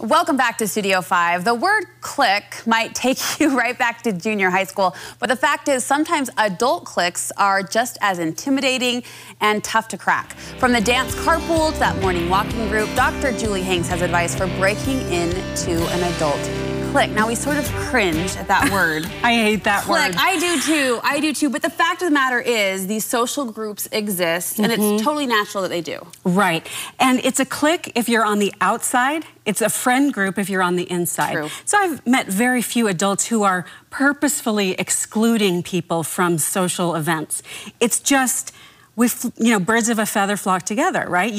Welcome back to Studio 5. The word clique might take you right back to junior high school, but the fact is sometimes adult cliques are just as intimidating and tough to crack. From the dance carpool to that morning walking group, Dr. Julie Hanks has advice for breaking into an adult clique. Now, we sort of cringe at that word. I hate that word. I do too. But the fact of the matter is these social groups exist, and it's totally natural that they do. Right. And it's a clique if you're on the outside. It's a friend group if you're on the inside. True. So I've met very few adults who are purposefully excluding people from social events. It's just, birds of a feather flock together, right?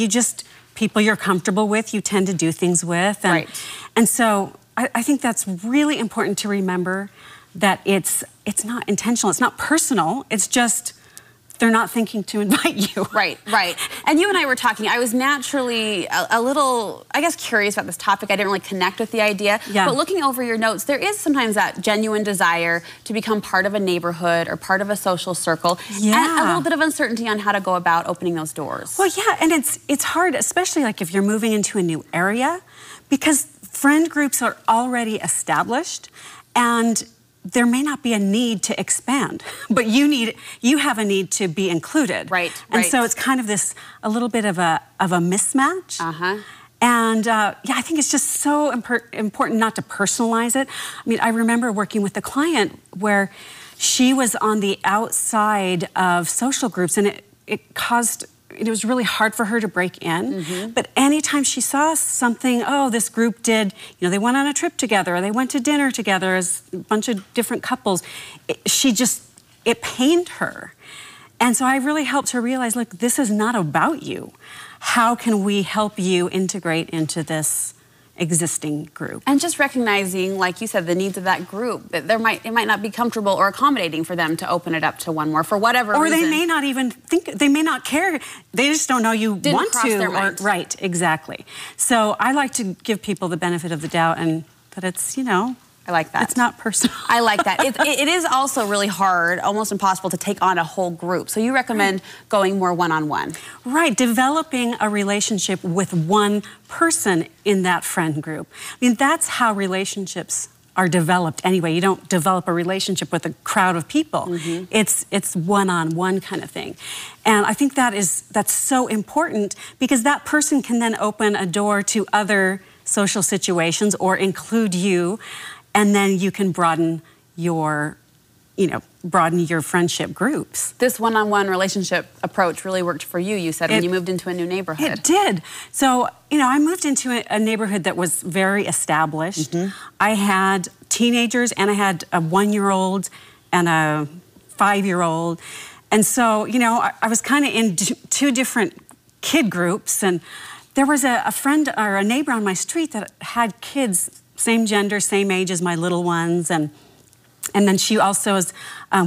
People you're comfortable with, you tend to do things with. And, right. And so I think that's really important to remember, that it's not intentional, it's not personal, it's just they're not thinking to invite you. Right. And you and I were talking, I was naturally a little, I guess, curious about this topic. I didn't really connect with the idea. Yeah. But looking over your notes, there is sometimes that genuine desire to become part of a neighborhood or part of a social circle. Yeah. And a little bit of uncertainty on how to go about opening those doors. Well, yeah, and it's hard, especially like if you're moving into a new area, because friend groups are already established, and there may not be a need to expand, but you have a need to be included. Right. And so it's kind of a little bit of a mismatch. And I think it's just so important not to personalize it. I mean, I remember working with a client where she was on the outside of social groups, and it was really hard for her to break in. But anytime she saw something, this group did, they went on a trip together, or they went to dinner together as a bunch of different couples, it pained her. And so I really helped her realize, look, this is not about you. How can we help you integrate into this existing group? And just recognizing, like you said, the needs of that group, that it might not be comfortable or accommodating for them to open it up to one more for whatever reason. Or they may not even think, they may not care. They just don't know you Didn't want cross to. Their mind. Right, exactly. So I like to give people the benefit of the doubt, and that it's, I like that. It's not personal. I like that. It is also really hard, almost impossible, to take on a whole group. So you recommend going more one-on-one. Right, developing a relationship with one person in that friend group. I mean, that's how relationships are developed anyway. You don't develop a relationship with a crowd of people. It's one-on-one kind of thing. And I think that's so important, because that person can then open a door to other social situations or include you. And then you can broaden your friendship groups. This one-on-one relationship approach really worked for you, you said, when you moved into a new neighborhood. It did. So, I moved into a neighborhood that was very established. I had teenagers, and I had a 1-year-old and a 5-year-old. And so, I was kind of in two different kid groups, and there was a friend or a neighbor on my street that had kids, same gender, same age as my little ones, and then she also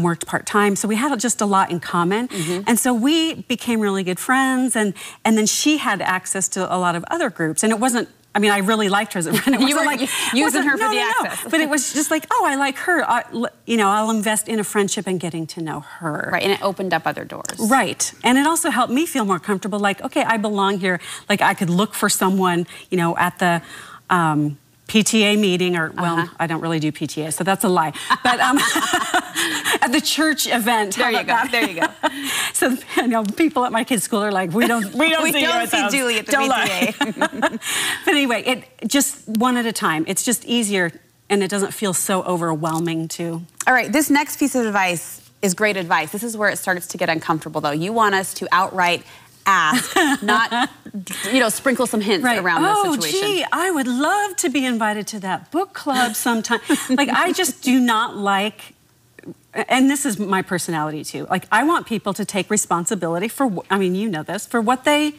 worked part-time, so we had just a lot in common. And so we became really good friends, and then she had access to a lot of other groups, and it wasn't, I really liked her as a friend. It wasn't like using her for the access. But it was just like, I like her. I'll invest in a friendship and getting to know her. Right, and it opened up other doors. Right, and it also helped me feel more comfortable, like, okay, I belong here. Like, I could look for someone, at the PTA meeting, or, well, I don't really do PTA, so that's a lie. But at the church event. There you go. So, people at my kids' school are like, we don't see Julie at the PTA. But anyway, just one at a time. It's just easier, and it doesn't feel so overwhelming too. All right, this next piece of advice is great advice. This is where it starts to get uncomfortable, though. You want us to outright ask, not, sprinkle some hints around the situation. Gee, I would love to be invited to that book club sometime. Like, I just do not like, and this is my personality too, like, I want people to take responsibility for, you know this, for what they,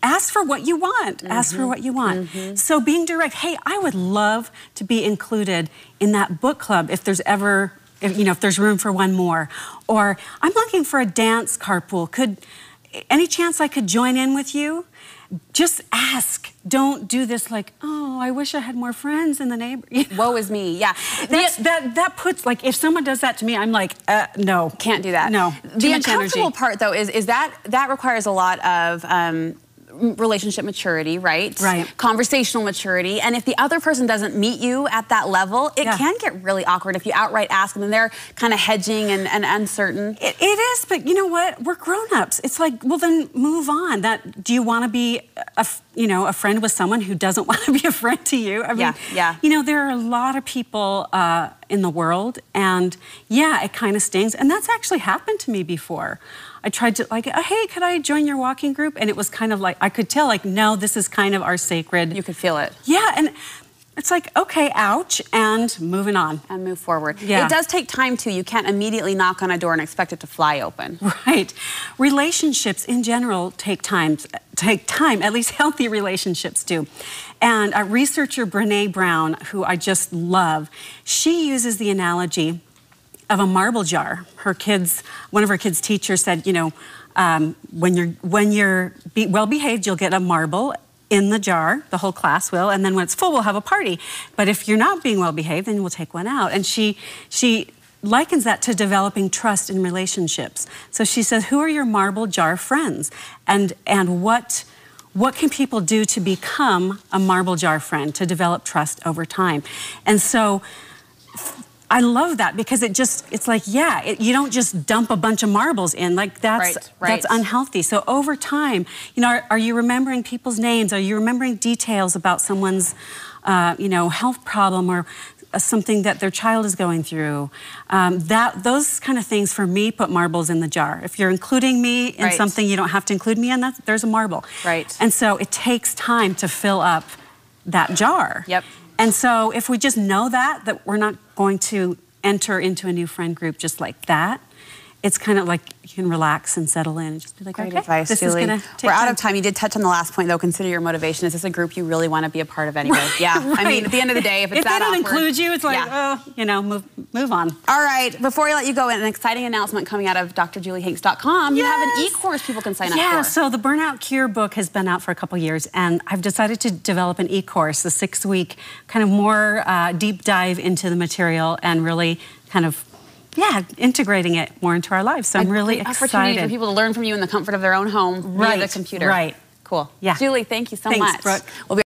ask for what you want. Ask for what you want. So being direct, hey, I would love to be included in that book club if there's ever, if there's room for one more. Or, I'm looking for a dance carpool. Any chance I could join in with you? Just ask. Don't do this like, I wish I had more friends in the neighborhood. Woe is me, yeah. That puts, like, if someone does that to me, I'm like, no. Can't do that. No, The uncomfortable part, though, is that requires a lot of relationship maturity, right? Right. Conversational maturity. And if the other person doesn't meet you at that level, it can get really awkward if you outright ask them and they're kind of hedging and uncertain. It is, but you know what? We're grown-ups. It's like, well, then move on. Do you want to be a friend with someone who doesn't want to be a friend to you? I mean, you know, there are a lot of people in the world, and yeah, it kind of stings. And that's actually happened to me before. I tried to, like, hey, could I join your walking group? And it was kind of like, I could tell, like, no, this is kind of our sacred. You could feel it. Yeah, and it's like, okay, ouch, and moving on. And move forward. Yeah. It does take time, too. You can't immediately knock on a door and expect it to fly open. Right. Relationships in general take time, at least healthy relationships do. And a researcher, Brene Brown, who I just love, she uses the analogy of a marble jar. One of her kids' teachers said, you know, when you're well-behaved, you'll get a marble in the jar, the whole class will, and then when it's full, we'll have a party. But if you're not being well-behaved, then we'll take one out. And she likens that to developing trust in relationships. So she says, who are your marble jar friends? And what can people do to become a marble jar friend, to develop trust over time? And so I love that, because it's like, yeah, you don't just dump a bunch of marbles in, like that's unhealthy. So over time, you know, are you remembering people's names? Are you remembering details about someone's, you know, health problem or something that their child is going through? Those kind of things for me put marbles in the jar. If you're including me in something you don't have to include me in, there's a marble. Right. And so it takes time to fill up that jar. Yep. And so if we just know that we're not going to enter into a new friend group just like that, it's kind of like you can relax and settle in and just be like, great okay, advice, this Julie. is going to take We're out time. of time. You did touch on the last point, though. Consider your motivation. Is this a group you really want to be a part of anyway? Yeah. I mean, at the end of the day, if it's that awkward. If they don't include you, it's like, oh, you know, move on. All right. Before we let you go, an exciting announcement coming out of drjuliehanks.com. You have an e-course people can sign up for. Yeah, so the Burnout Cure book has been out for a couple years, and I've decided to develop an e-course, a 6-week kind of more deep dive into the material and really kind of integrating it more into our lives. So I'm really excited. Opportunity for people to learn from you in the comfort of their own home via the computer. Right. Cool. Yeah. Julie, thank you so much. Thanks, Brooke. We'll be